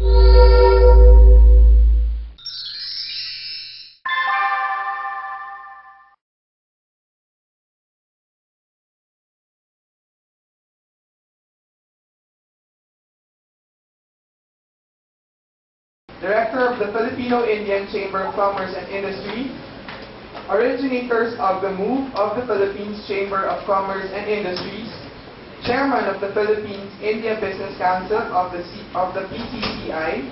Director of the Filipino-Indian Chamber of Commerce and Industry, originators of the Move of the Philippines Chamber of Commerce and Industries, Chairman of the Philippines India Business Council of the PCCI,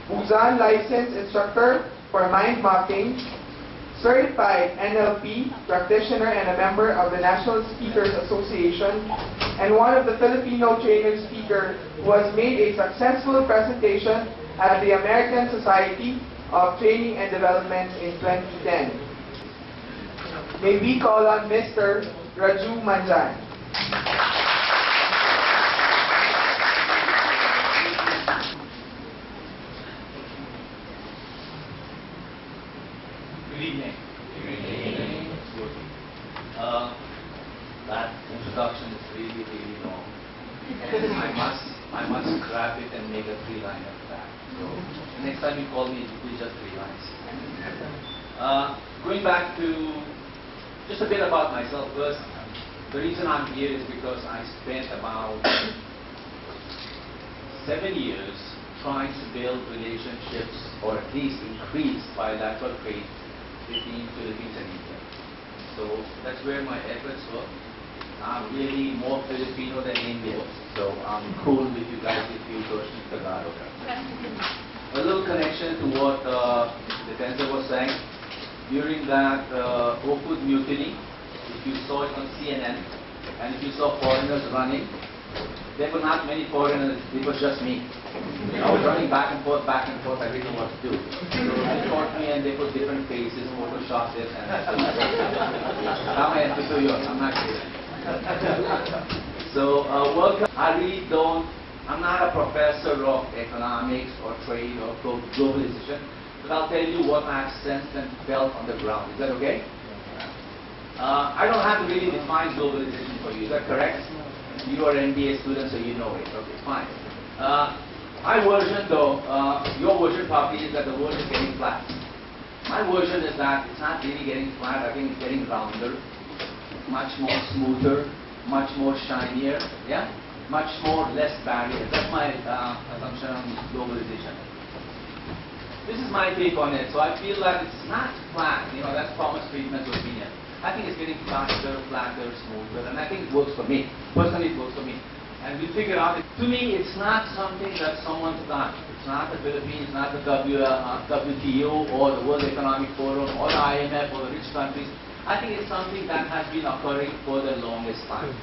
Busan Licensed Instructor for Mind Mapping, Certified NLP Practitioner and a member of the National Speakers Association, and one of the Filipino trainer speaker who has made a successful presentation at the American Society of Training and Development in 2010. May we call on Mr. Raju Mandhyan. Good evening. Good evening. That introduction is really, really long. I must grab it and make a 3-line of that. So next time you call me, it will be just 3 lines. Going back to just a bit about myself first. The reason I'm here is because I spent about 7 years trying to build relationships or at least increase bilateral trade between Philippines and India. So that's where my efforts were. I'm really more Filipino than Indian, so I'm cool with you guys if you go speak Tagalog. A little connection to what Defensor was saying. During that Okud mutiny, if you saw it on CNN, and if you saw foreigners running, there were not many foreigners, it was just me. I was running back and forth, I didn't know what to do. So they caught me and they put different faces, photoshopped it, and I'm not kidding. So I'm not a professor of economics or trade or globalization, but I'll tell you what I've sensed and felt on the ground. Is that okay? I don't have to really define globalization for you. Is that correct? You are MBA students, so you know it. Okay, fine. My version though, your version probably is that the world is getting flat. My version is that it's not really getting flat, I think it's getting rounder, much more smoother, much more shinier, yeah? Much more less barriers. That's my assumption on globalization. This is my take on it. So I feel that it's not flat, that's Thomas Friedman's opinion. I think it's getting faster, flatter, smoother, and I think it works for me. Personally, it works for me. And we figure out, to me, it's not something that someone's done. It's not the Philippines, not the WTO or the World Economic Forum or the IMF or the rich countries. I think it's something that has been occurring for the longest time.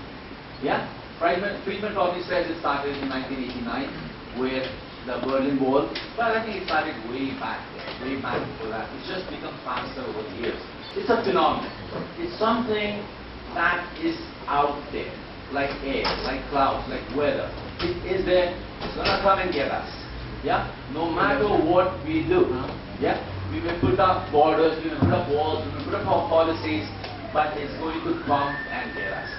Yeah? Friedman probably says it started in 1989 with the Berlin Wall, but I think it started way back before that. It's just become faster over the years. It's a phenomenon. It's something that is out there, like air, like clouds, like weather. It is there. It's going to come and get us. Yeah? No matter what we do. Yeah? We may put up borders, we may put up walls, we may put up our policies, but it's going to come and get us.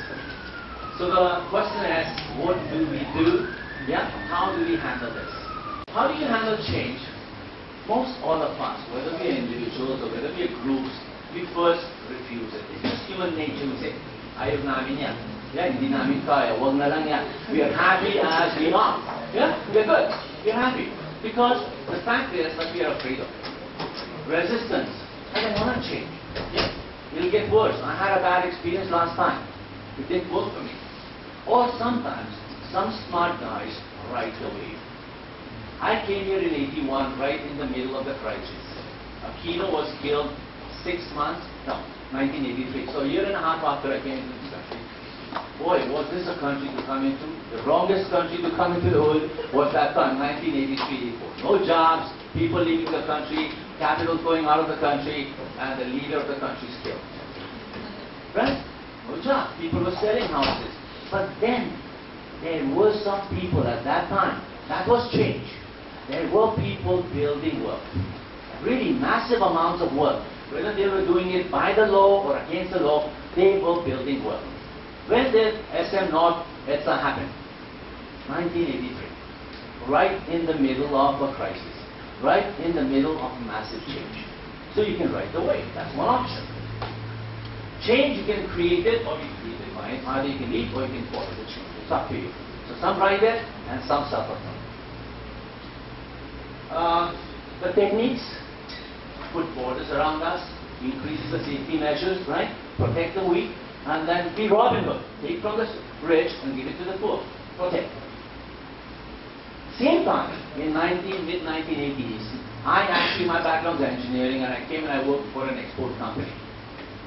So the question is, what do we do? Yeah? How do we handle this? How do you handle change? Most all of us, whether we are individuals or whether we are groups, we first refuse it. It's just human nature. We say, ayaw namin yan. Yeah, hindi namin kaya. Wag na lang yan. We are happy as we are. Yeah, we're good. We're happy. Because the fact is that we are afraid of it. Resistance. I don't want to change. Yeah, it'll get worse. I had a bad experience last time. It didn't work for me. Or sometimes, some smart guys right away. I came here in 81, right in the middle of the crisis. Aquino was killed 1983. So a year and a half after I came into this country. Boy, was this a country to come into? The wrongest country to come into the world was that time, 1983-84. No jobs, people leaving the country, capital going out of the country, and the leader of the country is killed. Right? No job. People were selling houses. But then, there were some people at that time. That was change. There were people building work. Really massive amounts of work. Whether they were doing it by the law or against the law, they were building work. When did SM North ETSA happen? 1983. right in the middle of a crisis, right in the middle of massive change. So you can ride the wave. That's one option. Change, you can create it or you create it by it. Either you can lead or you can follow the change. It's up to you. So some ride it and some suffer from it. The techniques, put borders around us, increases the safety measures, right? Protect the weak, and then be Robin Hood. Take from the rich and give it to the poor. Protect. Same time, in mid-1980s, my background is engineering, and I came and I worked for an export company.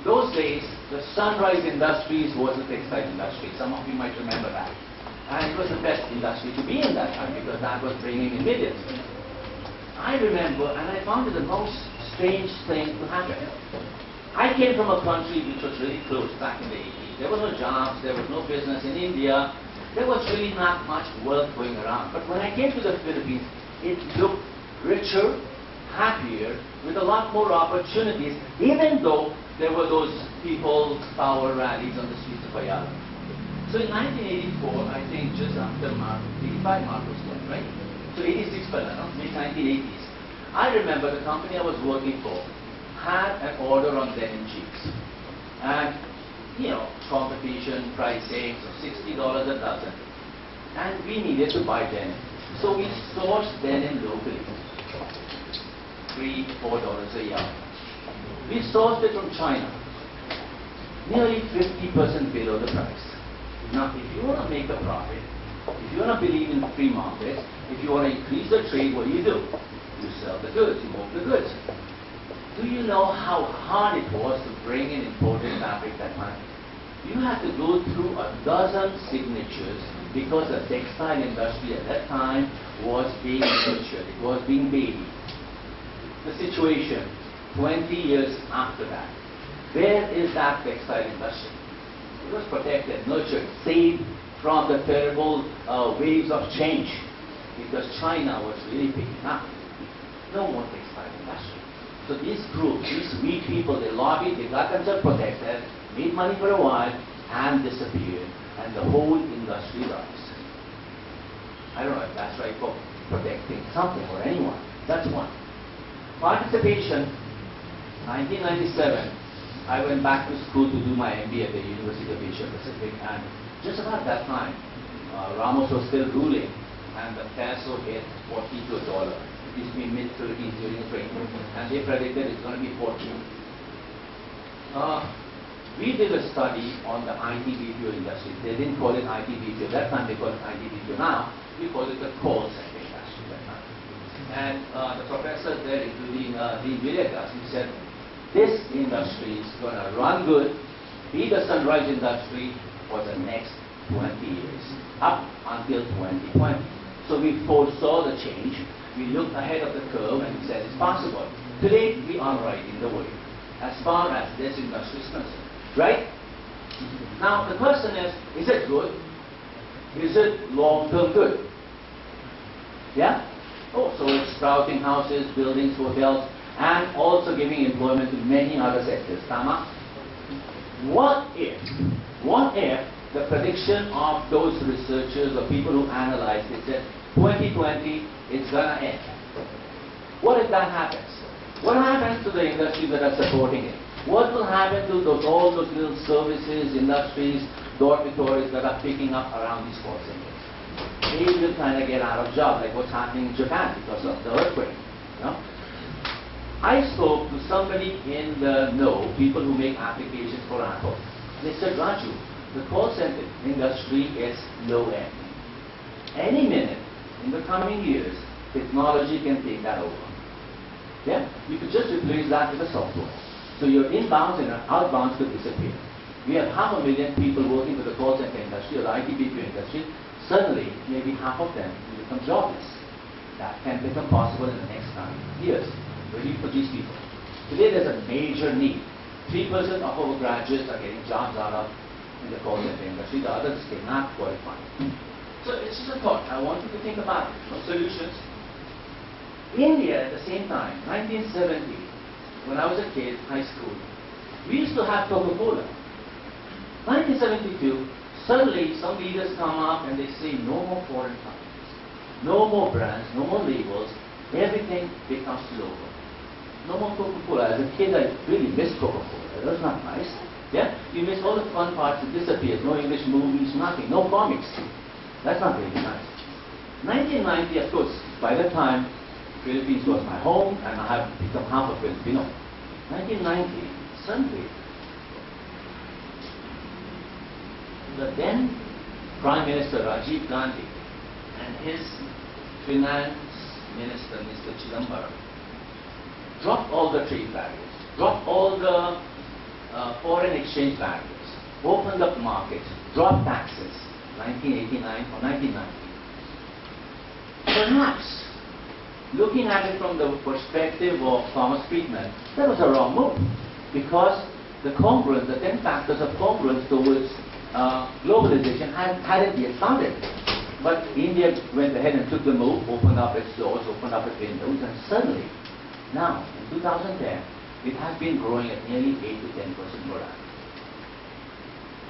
Those days, the Sunrise Industries was the textile industry. Some of you might remember that. And it was the best industry to be in that time because that was bringing in millions. I remember, and I found it the most strange thing to happen. I came from a country which was really closed back in the 80s. There were no jobs, there was no business in India. There was really not much wealth going around. But when I came to the Philippines, it looked richer, happier, with a lot more opportunities, even though there were those people power rallies on the streets of Ayala. So in 1984, I think just after 85 Marcos went, right? So 86 pala, no? Mid-1980s. I remember the company I was working for had an order on denim jeans. And, you know, competition, pricing, so $60 a dozen. And we needed to buy denim. So we sourced denim locally. $3, $4 a yard. We sourced it from China. Nearly 50% below the price. Now, if you want to make a profit, if you want to believe in free markets, if you want to increase the trade, what do? You sell the goods, you move the goods. Do you know how hard it was to bring in imported fabric that time? You had to go through a dozen signatures because the textile industry at that time was being nurtured, it was being babied. The situation 20 years after that, where is that textile industry? It was protected, nurtured, saved from the terrible waves of change because China was really picking up. No more textile industry. So this group, these weak people, they lobbied, they got themselves protected, made money for a while, and disappeared, and the whole industry rise. I don't know if that's right for protecting something or anyone. That's one. Participation, 1997, I went back to school to do my MBA at the University of Asia Pacific, and just about that time, Ramos was still ruling, and the peso hit 40 to a dollar. It used to be mid-30s during the trade, and they predicted it's going to be 14. We did a study on the IT BPO industry. They didn't call it IT BPO that time, they call it IT BPO now. We call it the call center industry that time. And the professors there, including Dean Villegas, he said, this industry is going to run good, be the sunrise industry for the next 20 years, up until 2020. So we foresaw the change, we looked ahead of the curve and we said it's possible. Today we are riding the wave as far as this industry is concerned, right? Now the question is it good? Is it long-term good? Yeah? Oh, so it's sprouting houses, buildings, hotels, and also giving employment to many other sectors. Tama? What if the prediction of those researchers or people who analyzed it said 2020 it's gonna end? What if that happens? What happens to the industries that are supporting it? What will happen to all those little services, industries, dormitories that are picking up around these call centers? They will kind of get out of job, like what's happening in Japan because of the earthquake. You know? I spoke to somebody in the know, people who make applications for Apple. They said, Raju, the call center industry is low end. Any minute in the coming years, technology can take that over. Yeah? You could just replace that with a software. So your inbounds and your outbounds could disappear. We have 500,000 people working for the call center industry or the IT BPO industry. Suddenly, maybe half of them will become jobless. That can become possible in the next coming years. Ready for these people. Today there's a major need. 3% of our graduates are getting jobs out of in the call center industry. The others cannot qualify. So it's just a thought. I want you to think about it. No solutions. India at the same time, 1970, when I was a kid, high school, we used to have Coca-Cola. 1972, suddenly some leaders come up and they say no more foreign companies. No more brands, no more labels, everything becomes local. No more Coca-Cola. As a kid, I really missed Coca-Cola. That's not nice. Yeah? You miss all the fun parts, it disappears. No English movies, nothing. No comics. That's not really nice. 1990, of course, by that time, Philippines was my home, and I had become half a Filipino. 1990, suddenly, the then Prime Minister Rajiv Gandhi and his Finance Minister, Mr. Chidambaram, dropped all the trade barriers, dropped all the foreign exchange barriers, opened up markets, dropped taxes, 1989 or 1990. Perhaps, looking at it from the perspective of Thomas Friedman, that was a wrong move, because the congruence, the 10 factors of congruence towards globalization hadn't yet founded. But India went ahead and took the move, opened up its doors, opened up its windows, and suddenly, now, in 2010, it has been growing at nearly 8 to 10% per annum.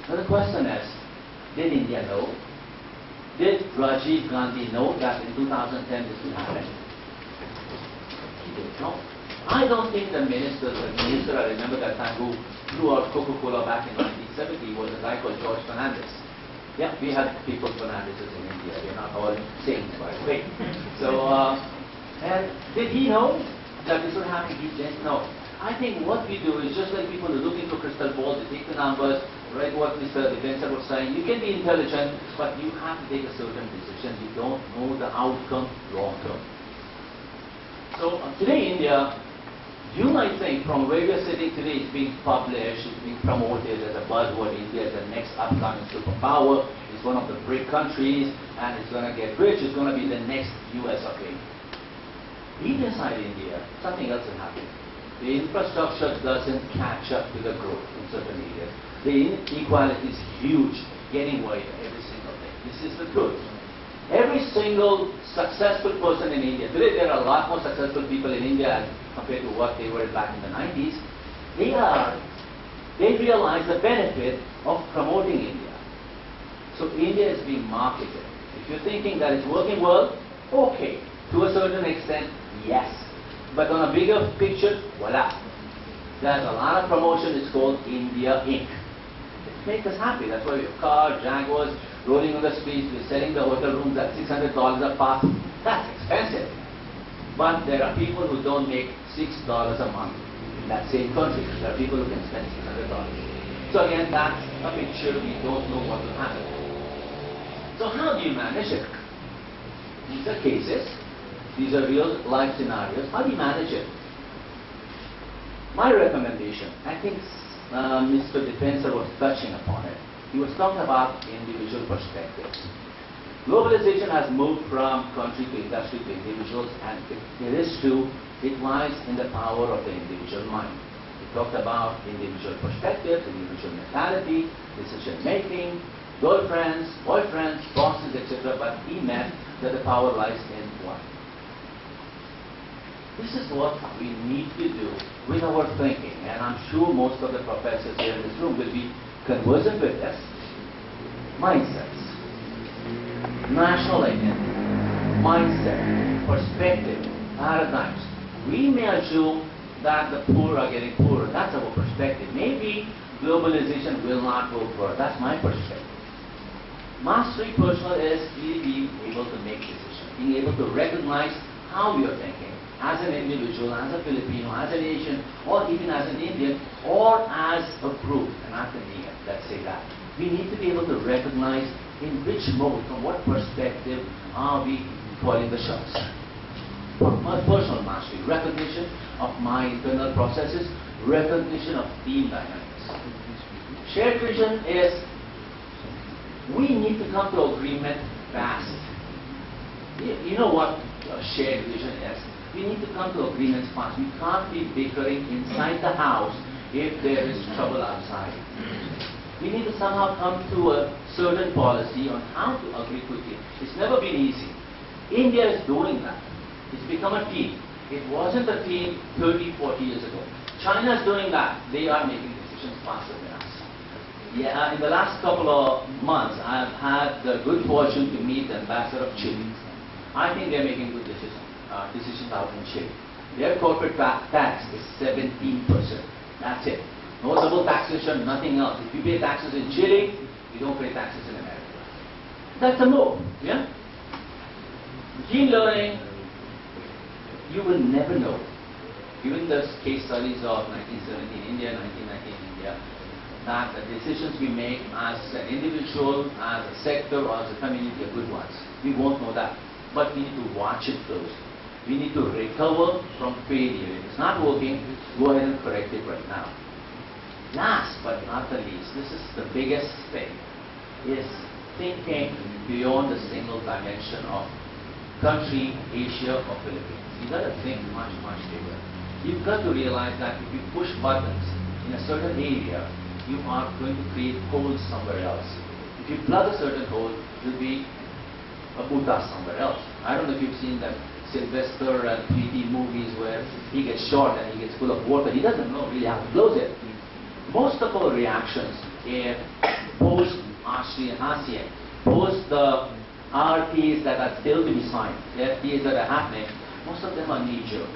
Now the question is, did India know? Did Rajiv Gandhi know that in 2010 this would happen? He didn't know. I don't think the minister, I remember that time, who threw out Coca-Cola back in 1970 was a guy called George Fernandez. Yeah, we had people Fernandezes in India. They're not all saints, by the way. So, and did he know that this would happen? He didn't know. I think what we do is just like people who look into crystal balls, they take the numbers, right? What Mr. Defensor was saying, you can be intelligent, but you have to take a certain decision. You don't know the outcome long term. So today, India, you might think from where you're sitting today, it's being published, it's being promoted as a buzzword. India is the next upcoming superpower. It's one of the BRIC countries, and it's going to get rich. It's going to be the next US of A. Deep inside India, something else is happening. The infrastructure doesn't catch up to the growth in certain areas. The inequality is huge, getting wider every single day. This is the truth. Every single successful person in India, today there are a lot more successful people in India compared to what they were back in the 90s. They realize the benefit of promoting India. So India is being marketed. If you're thinking that it's working well, okay. To a certain extent, yes. But on a bigger picture, voila. There's a lot of promotion. It's called India Inc. It makes us happy. That's why we have cars, Jaguars, rolling on the streets. We're selling the hotel rooms at $600 a pop. That's expensive. But there are people who don't make $6 a month in that same country. There are people who can spend $600. So again, that's a picture. We don't know what will happen. So how do you manage it? These are cases. These are real life scenarios. How do you manage it? My recommendation, I think Mr. Defensor was touching upon it. He was talking about individual perspectives. Globalization has moved from country to industry to individuals, and it lies in the power of the individual mind. He talked about individual perspectives, individual mentality, decision making, girlfriends, boyfriends, bosses, etc. But he meant that the power lies in one. This is what we need to do with our thinking, and I'm sure most of the professors here in this room will be conversant with this. Mindsets, national identity, mindset, perspective, paradigms. We may assume that the poor are getting poorer. That's our perspective. Maybe globalization will not go further. That's my perspective. Mastery personal is really being able to make decisions, being able to recognize how you're thinking as an individual, as a Filipino, as an Asian, or even as an Indian, or as a group, an Ateneo, let's say that. We need to be able to recognize in which mode, from what perspective are we calling the shots. Personal mastery, recognition of my internal processes, recognition of team dynamics. Shared vision is, we need to come to agreement fast. You know what shared vision is? We need to come to agreements fast. We can't be bickering inside the house if there is trouble outside. We need to somehow come to a certain policy on how to agree quickly. It's never been easy. India is doing that. It's become a team. It wasn't a team 30, 40 years ago. China is doing that. They are making decisions faster than us. Yeah, in the last couple of months, I've had the good fortune to meet the ambassador of Chile. I think they're making good decisions out in Chile. Their corporate tax is 17%. That's it. No double taxation, nothing else. If you pay taxes in Chile, you don't pay taxes in America. That's a move, yeah? Machine learning, you will never know. Given the case studies of 1970 in India, 1990 in India, that the decisions we make as an individual, as a sector, or as a community are good ones. We won't know that. But we need to watch it closely. We need to recover from failure. If it's not working, go ahead and correct it right now. Last but not the least, this is the biggest thing, is thinking beyond the single dimension of country, Asia, or Philippines. You've got to think much, much bigger. You've got to realize that if you push buttons in a certain area, you are going to create holes somewhere else. If you plug a certain hole, it will be a puta somewhere else. I don't know if you've seen that Sylvester and 3D movies where he gets shot and he gets full of water. He doesn't know really how to close it. Most of our reactions in post-ASEAN, post the RTs that are still to be signed, the FTAs that are happening, most of them are knee-jerk.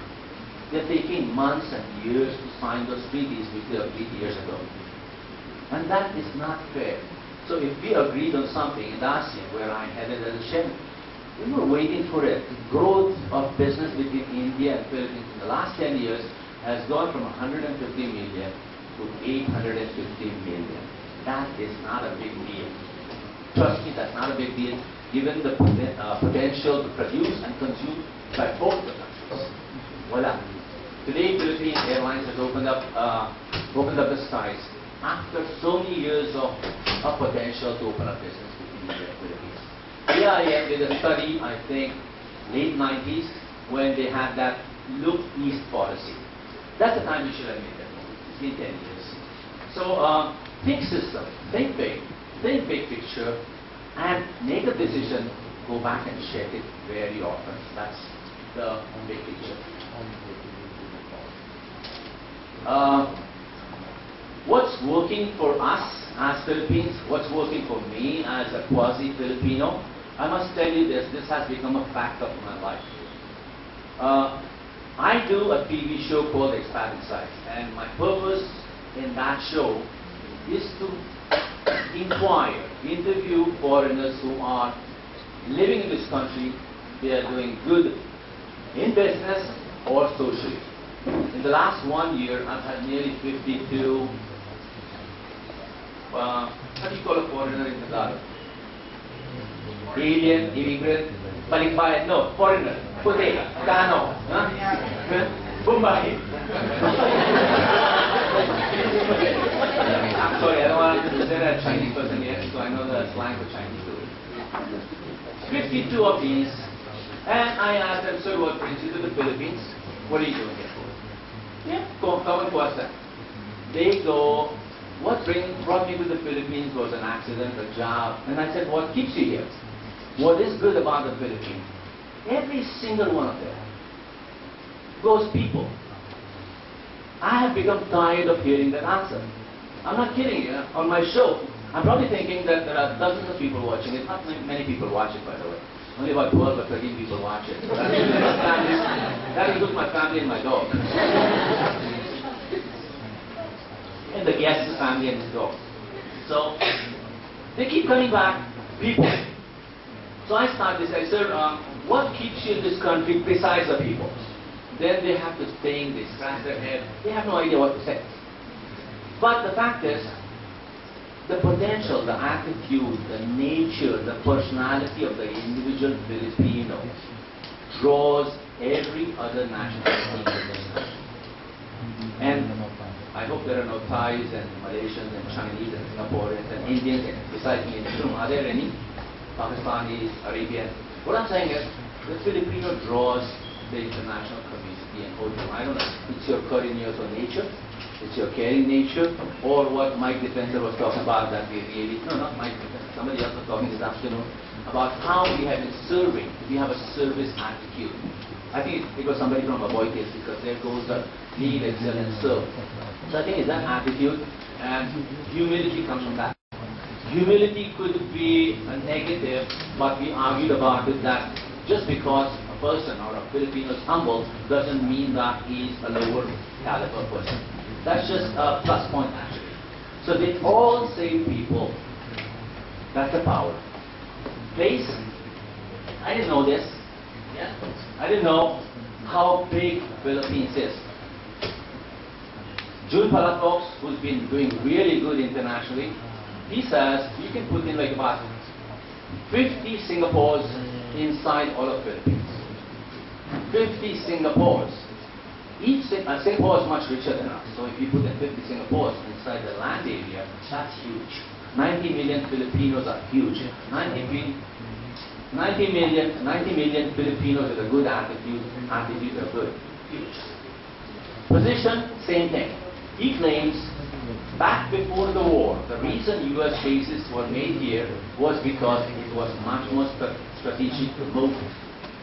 They're taking months and years to sign those treaties which they agreed years ago. And that is not fair. So if we agreed on something in ASEAN, where I headed as a chairman, we were waiting for it. The growth of business between India and Philippines in the last 10 years has gone from 150 million to 850 million. That is not a big deal. Trust me, that's not a big deal, given the potential to produce and consume by both the countries. Voila. Today, Philippine Airlines has opened up the skies after so many years of potential to open up business between India and Philippines. AIM did a study, I think, late 90s, when they had that look east policy. That's the time we should have made that move. It's been 10 years. So think system, think big picture, and make a decision. Go back and check it very often. That's the big picture. What's working for us as Philippines? What's working for me as a quasi-Filipino? I must tell you this has become a fact of my life. I do a TV show called Expat Insights, and my purpose in that show is to interview foreigners who are living in this country. They are doing good in business or socially. In the last 1 year, I've had nearly 52, how do you call a foreigner in Tagalog? Alien, immigrant, balikbayan, no, foreigner, puti, Kano, Bumbahi. I'm sorry, I don't want to present a Chinese person yet, so I know the slang for Chinese too. 52 of these, and I asked them, sir, what brings you to the Philippines? What are you doing here for? Yeah, come and watch that. They go, what brought me to the Philippines was an accident, a job. And I said, what keeps you here? What is good about the Philippines? Every single one of them goes people. I have become tired of hearing that answer. I'm not kidding you. On my show, I'm probably thinking that there are dozens of people watching it. Not many people watch it, by the way. Only about 12 or 13 people watch it. That includes my family and my dog. And the guest's family and his dog. So, they keep coming back, people. So I started to say, sir, what keeps you in this country besides the people? Then they have to think, they scratch their head, they have no idea what to say. But the fact is, the potential, the attitude, the nature, the personality of the individual Filipino draws every other nationality in this country. And I hope there are no Thais and Malaysians and Chinese and Singaporeans and Indians besides me in this room. Are there any? Pakistanis, Arabians? What I'm saying is, the Filipino draws the international community and whole thing. I don't know, it's your courteous nature, it's your caring nature, or what Mike Defensor was talking about that we really, no, not Mike Defensor, somebody else was talking this afternoon about how we have been serving, we have a service attitude. I think it was somebody from Aboitius, because there goes the lead, excel, and serve. So I think it's that attitude, and humility comes from that. Humility could be a negative, but we argued about it that just because a person or a Filipino is humble doesn't mean that he's a lower caliber person. That's just a plus point actually. So they all save people. That's the power. Place, I didn't know this. Yeah? I didn't know how big Philippines is. June Palafox, who's been doing really good internationally, he says you can put in like about 50 Singapores inside all of Philippines. 50 Singapores. Singapore is much richer than us. So if you put in 50 Singapores inside the land area, that's huge. 90 million Filipinos are huge. 90 million Filipinos with a good attitude are good. Huge. Position, same thing. He claims back before the war, the reason U.S. bases were made here was because it was much more strategic to move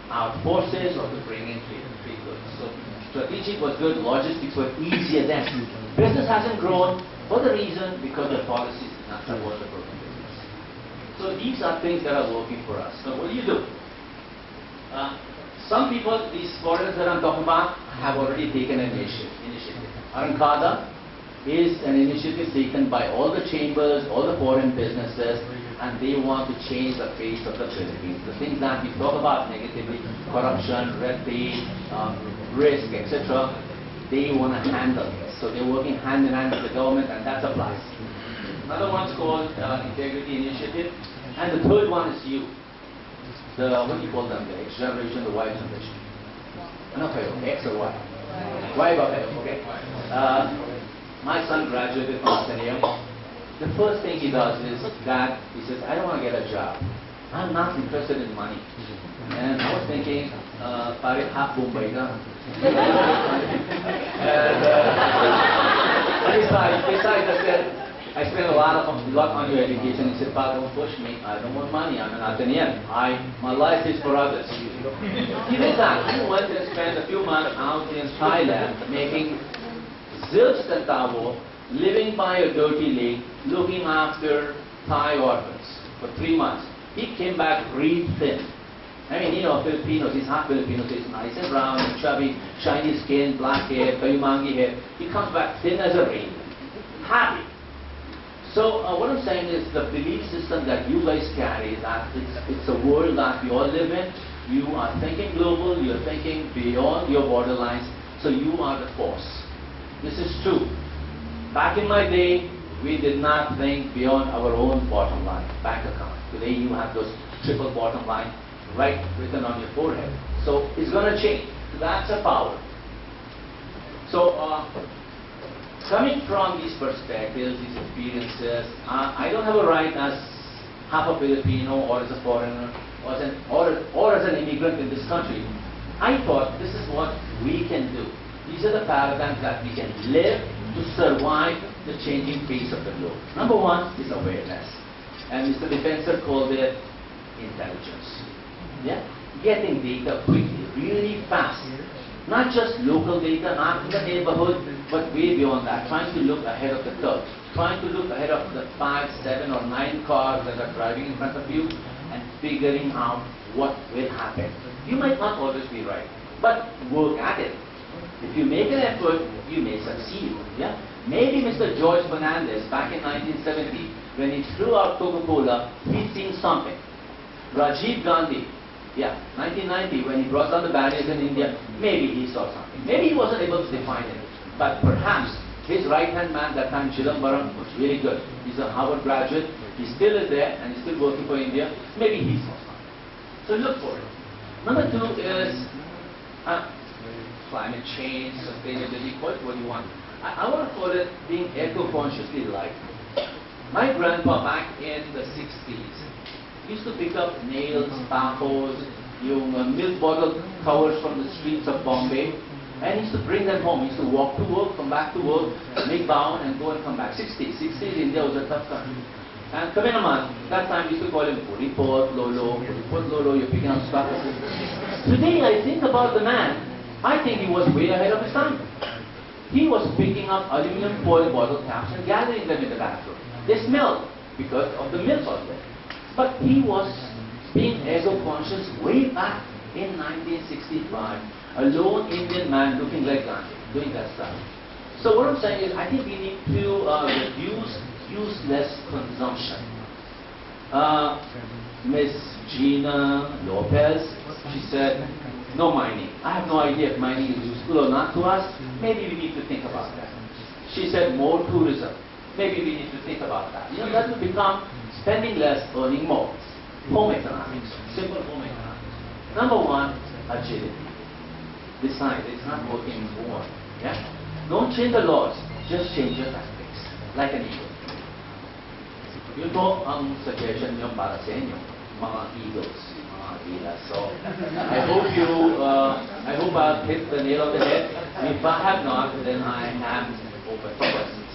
out forces or to bring in free goods. So strategic was good, logistics were easier then. Business hasn't grown for the reason because the policies did not support the growth of business. So these are things that are working for us. So what do? Some people, these foreigners that I'm talking about, have already taken an initiative. Arangkada is an initiative taken by all the chambers, all the foreign businesses, and they want to change the face of the Philippines. The things that we talk about negatively, corruption, red tape, risk, etc., they want to handle this. So they're working hand in hand with the government, and that's a plus. Another one's called Integrity Initiative, and the third one is you. What do you call them? The X generation, the Y generation. Ano kayo? X or Y? Y ba kayo? Okay. My son graduated from Ateneo. The first thing he does is that he says, I don't want to get a job. I'm not interested in money. And I was thinking, pare half Bombay na. And besides, I said, I spent a lot on your education. He said, "Pa, don't push me. I don't want money. I'm an Atenean. My life is for others." He did that. He went and spent a few months out in Thailand making zilch centavo, living by a dirty lake, looking after Thai orphans for 3 months. He came back really thin. I mean, you know, Filipinos, he's half Filipino, so he's nice and brown, and chubby, shiny skin, black hair, kayumangi hair. He comes back thin as a raven, happy. So what I'm saying is the belief system that you guys carry, that it's a world that we all live in. You are thinking global, you're thinking beyond your borderlines, so you are the force. This is true. Back in my day, we did not think beyond our own bottom line, bank account. Today you have those triple bottom line right written on your forehead. So it's going to change. That's a power. So coming from these perspectives, these experiences, I don't have a right as half a Filipino or as a foreigner or as an immigrant in this country. I thought this is what we can do. These are the paradigms that we can live to survive the changing face of the globe. Number one is awareness. And Mr. Defensor called it intelligence. Yeah? Getting data quickly, really fast. Not just local data, not in the neighborhood, but way beyond that. Trying to look ahead of the curve. Trying to look ahead of the 5, 7, or 9 cars that are driving in front of you and figuring out what will happen. You might not always be right, but work at it. If you make an effort, you may succeed. Yeah? Maybe Mr. George Fernandez, back in 1970, when he threw out Coca-Cola, he'd seen something. Rajiv Gandhi, 1990, when he brought down the barriers in India, maybe he saw something. Maybe he wasn't able to define it. But perhaps his right-hand man that time, Chidambaram, was really good. He's a Harvard graduate. He still is there, and he's still working for India. Maybe he saw something. So look for it. Number 2 is climate change, sustainability, what do you want? I want to call it being eco-consciously life. My grandpa back in the 60s used to pick up nails, tacos, yung milk bottle covers from the streets of Bombay, and he used to bring them home. He used to walk to work, come back to work, make bound, and go and come back. 60s, India was a tough country. And kami naman, that time we used to call him Puripot, Lolo, you're picking up stuff. Today I think about the man, I think he was way ahead of his time. He was picking up aluminum foil bottle caps and gathering them in the bathroom. They smelled because of the milk out there. But he was being ego-conscious way back in 1965, a lone Indian man looking like Gandhi, doing that stuff. So what I'm saying is, I think we need to reduce useless consumption. Miss Gina Lopez, she said, no mining. I have no idea if mining is useful or not to us. Maybe we need to think about that. She said more tourism. Maybe we need to think about that. You know, that will become spending less, earning more. Home economics, simple home economics. Number one, agility. Decide it's not working anymore. Yeah? Don't change the laws, just change your tactics. Like an eagle. Yun po ang suggestion nyo para sa inyo, mga eagles, mga agila. So, I hope I'll hit the nail on the head. If I have not, then I am open for questions.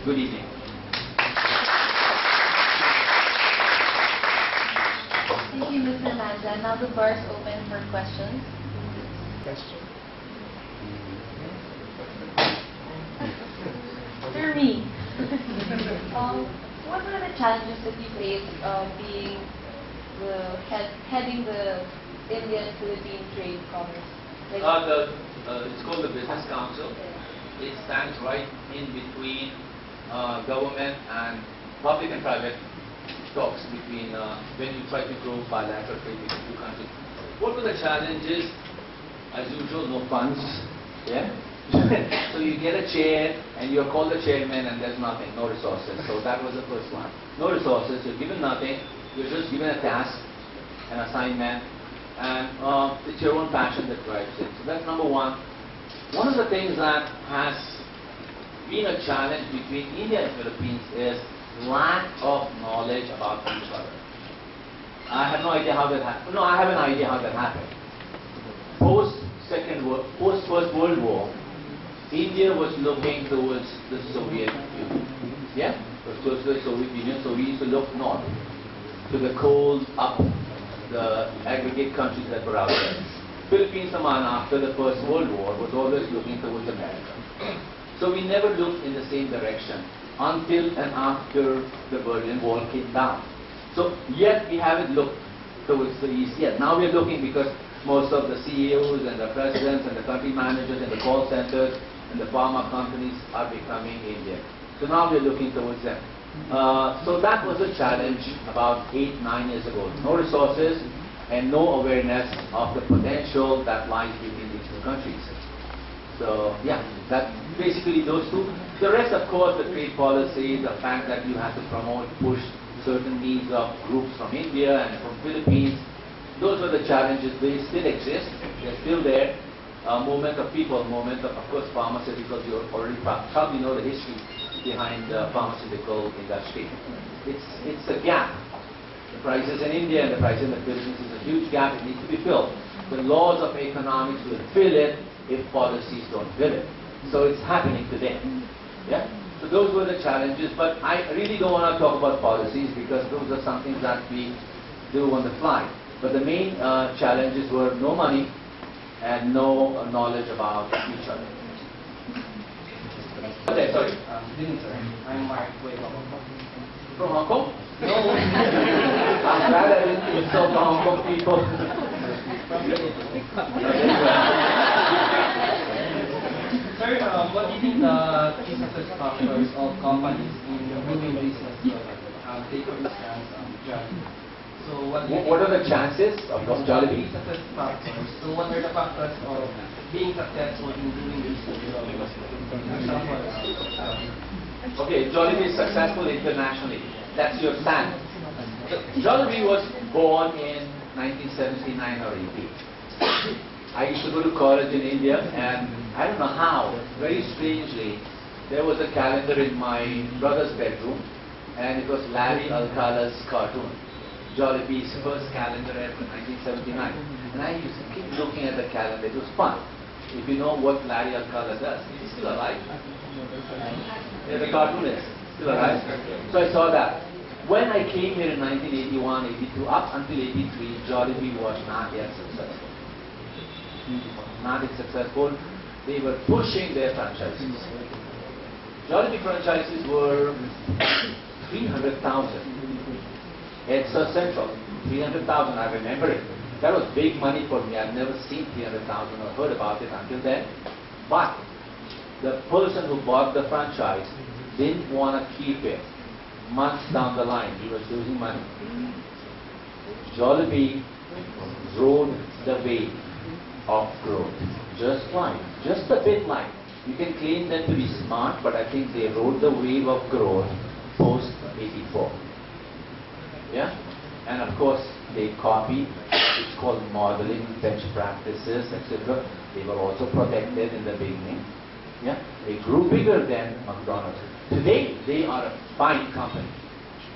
Good evening. Thank you, Mr. Mandhyan. Now the bar is open for questions. For me, what are the challenges that you face being heading the Indian-Philippine Trade Commerce? Like, It's called the Business Council. It stands right in between government and public and private talks between when you try to grow bilateral trade between two countries. What were the challenges? As usual, no funds. Yeah. So you get a chair and you're called the chairman and there's nothing, no resources. So that was the first one. No resources, you're given nothing, you're just given a task, an assignment, and it's your own passion that drives it. So that's number one. One of the things that has been a challenge between India and Philippines is lack of knowledge about each other. I have no idea how that happened. No, I have an idea how that happened. Post First World War, India was looking towards the Soviet Union. Yeah? Towards the Soviet Union, so we used to look north, to the cold, up, the aggregate countries that were out there. Philippines, naman, after the First World War, was always looking towards America. So we never looked in the same direction until and after the Berlin Wall came down. So yet we haven't looked towards the east yet. Now we're looking because most of the CEOs and the presidents and the country managers and the call centers and the pharma companies are becoming Indian. So now we're looking towards them. So that was a challenge about 8-9 years ago. No resources and no awareness of the potential that lies between these two countries. So yeah, that basically those two. The rest, of course, the trade policy, the fact that you have to promote, push certain needs of groups from India and from Philippines. Those were the challenges. They still exist. They're still there. Movement of people, movement of course, pharmaceuticals. You already probably know the history behind the pharmaceutical industry. It's a gap. The prices in India and the prices in the Philippines is a huge gap. It needs to be filled. The laws of economics will fill it if policies don't fill it. So it's happening today. Yeah. So those were the challenges. But I really don't want to talk about policies because those are something that we do on the fly. But the main challenges were no money and no knowledge about each other. Okay, sorry. Good evening, sir. I'm Mark Way From Hong Kong? No. I'm glad I didn't insult the Hong Kong people. Sir, what do you think the key success factors of companies in doing business together? Take for instance, Jollibee. So What are the chances of Jollibee? Key success factors. So what are the factors of being successful in doing business together? Okay, Jollibee is successful internationally. That's your stand. Jollibee was born in 1979 or 80. I used to go to college in India, and I don't know how, very strangely, there was a calendar in my brother's bedroom, and it was Larry Alcala's cartoon. Jollibee's first calendar ever, 1979. And I used to keep looking at the calendar. It was fun. If you know what Larry Alcala does, he's still alive. Yeah, the cartoonist, still alive. So I saw that. When I came here in 1981, 82, up until 83, Jollibee was not yet successful. Not yet successful. They were pushing their franchises. Jollibee franchises were 300,000. It's Central, 300,000, I remember it. That was big money for me. I'd never seen 300,000 or heard about it until then. But the person who bought the franchise didn't want to keep it. Months down the line, he was losing money. Jollibee rode the wave of growth. Just a bit like. You can claim them to be smart, but I think they rode the wave of growth post 84. Yeah? And of course, they copied, it's called modeling, best practices, etc. They were also protected in the beginning. Yeah? They grew bigger than McDonald's. Today, they are a fine company.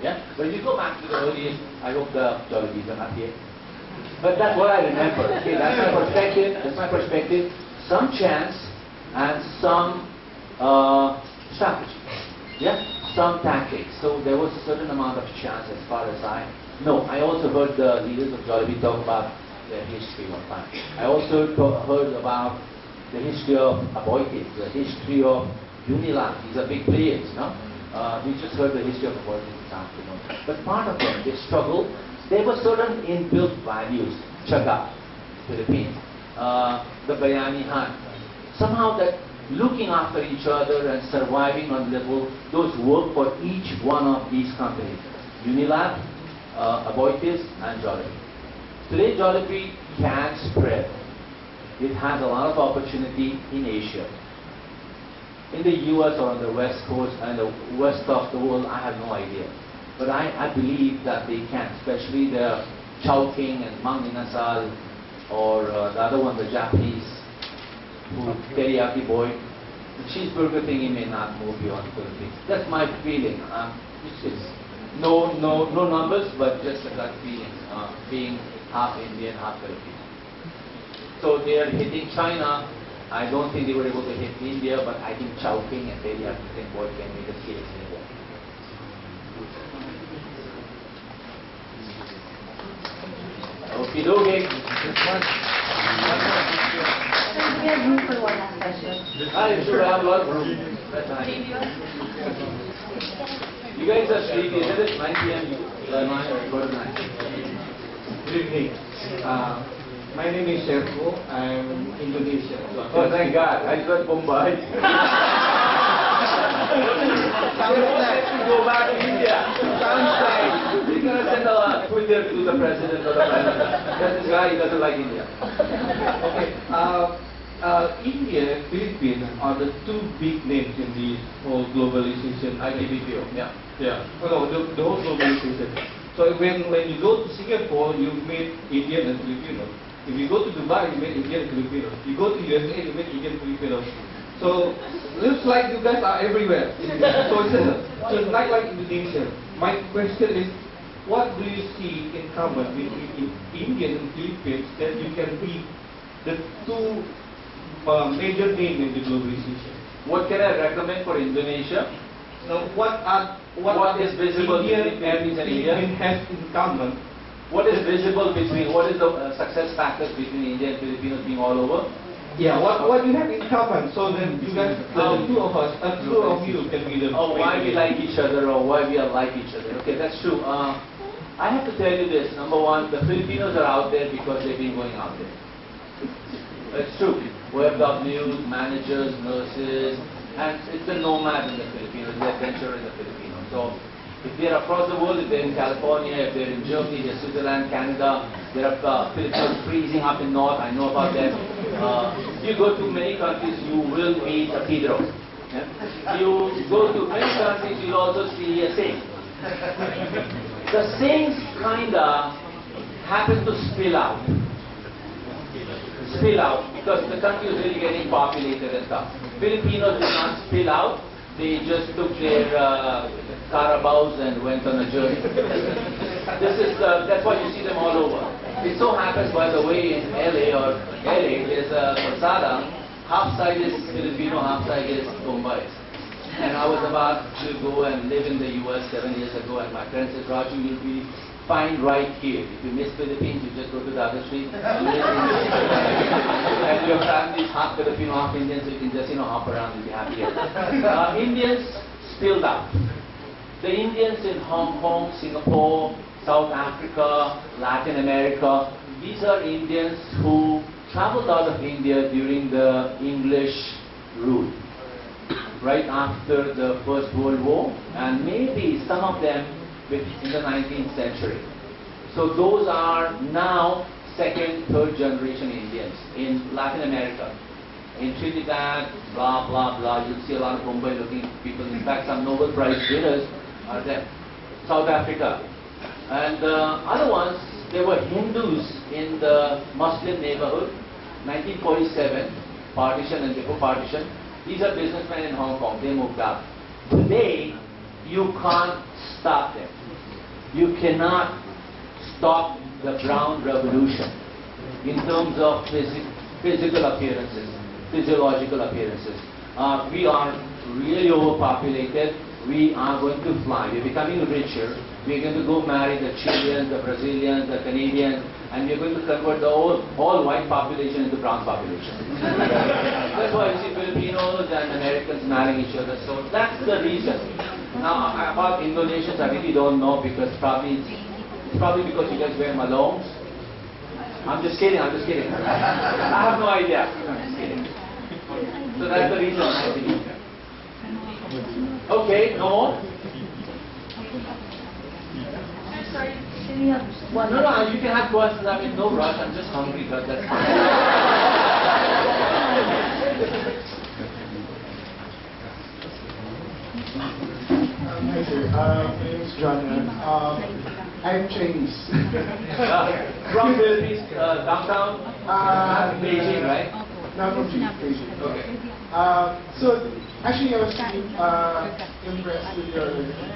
Yeah? But if you go back to the earliest, I hope the Jollibees are not here. But that's what I remember. Okay, that's my perspective. That's my perspective. Some chance and some strategy. Yeah? Some tactics. So there was a certain amount of chance as far as I know. I also heard the leaders of Jollibee talk about their history one time. I also heard about the history of Aboitiz, the history of Unilag. These are big players, no? We just heard the history of Aboitiz this afternoon. But part of them, they struggled. There were certain inbuilt values. Chaga, Philippines. The Bayanihan. Somehow that looking after each other and surviving on level, those work for each one of these companies. Unilag, Aboitiz, and Jollibee. Today Jollibee can spread. It has a lot of opportunity in Asia. In the US or on the West Coast and the west of the world, I have no idea. But I believe that they can, especially the Chowking and Mang Inasal, or the other one, the Japanese, who teriyaki boy. The cheeseburger thing, he may not move beyond the Philippines. That's my feeling. It's no numbers, but just a gut feeling, being half Indian, half Filipino. So they are hitting China. I don't think they were able to hit India, but I think Chowking and teriyaki boy can make a case in India. Okay, okay. We have room for one last question. I sure have a lot of room. That's nice. You guys are sleepy, isn't it? 9 p.m. Go to 9. Good evening. My name is Sherko. I'm Indonesian. Oh, thank God. I thought Mumbai. Sounds like to go back to India. Sounds like he's going to send a Twitter to the president or the prime minister. That's this guy, he doesn't like India. Okay. India and Philippines are the two big names in the whole globalization. ITBPO, yeah. Yeah. No, the whole globalization. So when you go to Singapore, you meet Indian and Filipino. If you go to Dubai, you meet Indian and Filipino. You go to USA, you meet Indian and Filipino. So looks like you guys are everywhere. So it's not like Indonesia. My question is, what do you see in common between Indian and Philippines that you can be the two major names in the globalization? What can I recommend for Indonesia? Now, what is visible Indian between Philippines and India? has in common? What is visible between, what is the success factors between India and Filipinos being all over? Yeah, what you have in common, so then you guys, the two of us, two of you can be the... Oh, why we like each other or why we are like each other. Okay, that's true. I have to tell you this. Number one, the Filipinos are out there because they've been going out there. It's true. OFWs, managers, nurses, and it's a nomad in the Filipinos, the adventurer in the Filipinos. So if they're across the world, if they're in California, if they're in Germany, they're Switzerland, Canada, there are Filipinos freezing up in north, I know about them. If you go to many countries, you will meet a Pedro. Yeah? You go to many countries, you'll also see a Saint. The Saints kinda happen to spill out. Because the country is really getting populated and stuff. Filipinos did not spill out. They just took their carabaos and went on a journey. That's why you see them all over. It so happens, by the way, in LA there's a Calzada, half side is Filipino, half side is Mumbai. And I was about to go and live in the US 7 years ago, and my friend said, Raju, you'll be fine right here. If you miss Philippines, you just go to the other street. And your family is half Filipino, half Indian, so you can just, hop around and be happy. Indians spilled out. The Indians in Hong Kong, Singapore, South Africa, Latin America. These are Indians who traveled out of India during the English rule, right after the First World War, and maybe some of them in the 19th century. So those are now second, third generation Indians in Latin America. In Trinidad, blah, blah, blah, you'll see a lot of Mumbai looking people. In fact, some Nobel Prize winners are there. South Africa. And other ones, there were Hindus in the Muslim neighborhood, 1947, partition and before partition. These are businessmen in Hong Kong, they moved out. Today, you can't stop them. You cannot stop the brown revolution in terms of physical appearances, physiological appearances. We are really overpopulated. We are going to fly. We're becoming richer. We're going to go marry the Chileans, the Brazilians, the Canadians, and we're going to convert the all white population into brown population. That's why you see Filipinos and Americans marrying each other. So that's the reason. Now about Indonesians, I really don't know because it's probably because you guys wear malones. I'm just kidding. I have no idea. I'm just kidding. So that's the reason I believe. Okay, no more? I'm sorry, can we have one? No, you can have questions. I mean, no rush. I'm just hungry, but that's fine. Hi sir, my name is John. I'm Chinese. From Philippines, downtown? Beijing, right? Not from Beijing. Okay. So actually I was impressed with your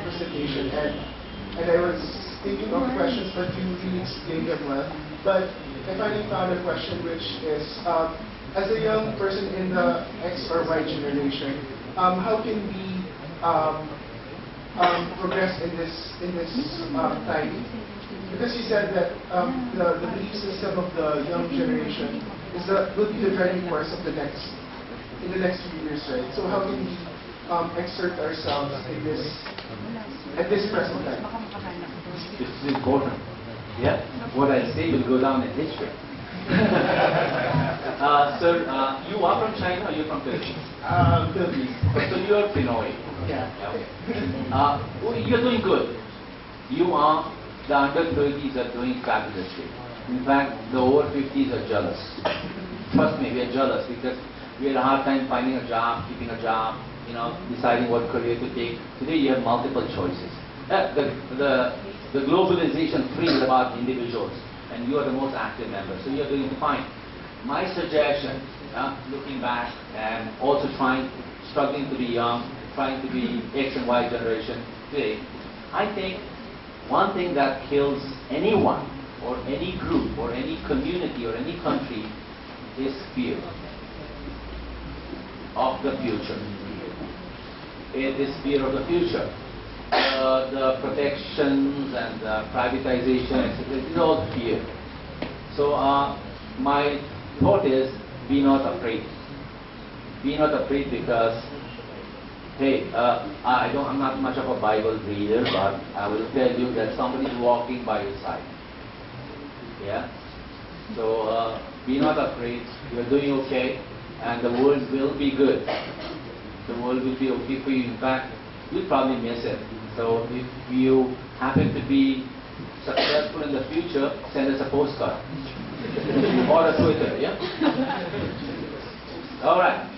presentation and I was thinking of questions but you really explained them well. But I finally found a question which is, as a young person in the X or Y generation, how can we progress in this time? Because you said that the belief system of the young generation will be the driving force of in the next few years, right? So how can we exert ourselves at this present time? This is important. Yeah, what I say will go down in history. Sir, you are from China or you're from Philippines? Philippines. So you're Pinoy. Yeah. Okay. You're doing good. The under 30s are doing fabulously. In fact, the over 50s are jealous. Trust me, we are jealous because we had a hard time finding a job, keeping a job, deciding what career to take. Today you have multiple choices. The globalization frees about individuals, and you are the most active member, so you are doing fine. My suggestion, looking back and also struggling to be young, trying to be X and Y generation today, I think one thing that kills anyone or any group or any community or any country is fear of the future. It is fear of the future. The protections and the privatization, etc. It is all fear. So my thought is, be not afraid. Be not afraid because, hey, I'm not much of a Bible reader, but I will tell you that somebody is walking by your side. Yeah? So be not afraid. You are doing okay, and the world will be good. The world will be okay for you. In fact, you'll probably miss it. So if you happen to be successful in the future, send us a postcard or a Twitter. Yeah. All right.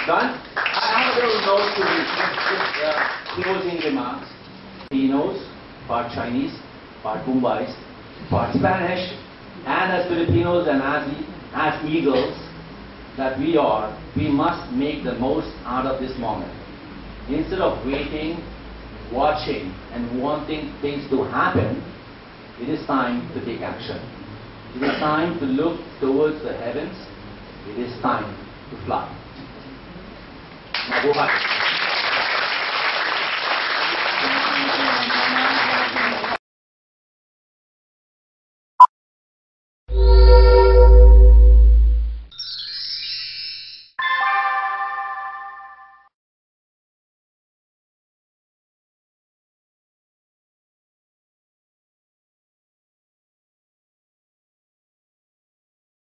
Done. I have a little note to read. Closing remarks. Filipinos, part Chinese, part Mumbais, part Spanish, and as Filipinos and as eagles that we are, we must make the most out of this moment. Instead of waiting, watching, and wanting things to happen, it is time to take action. It is time to look towards the heavens. It is time to fly. Mabuhay.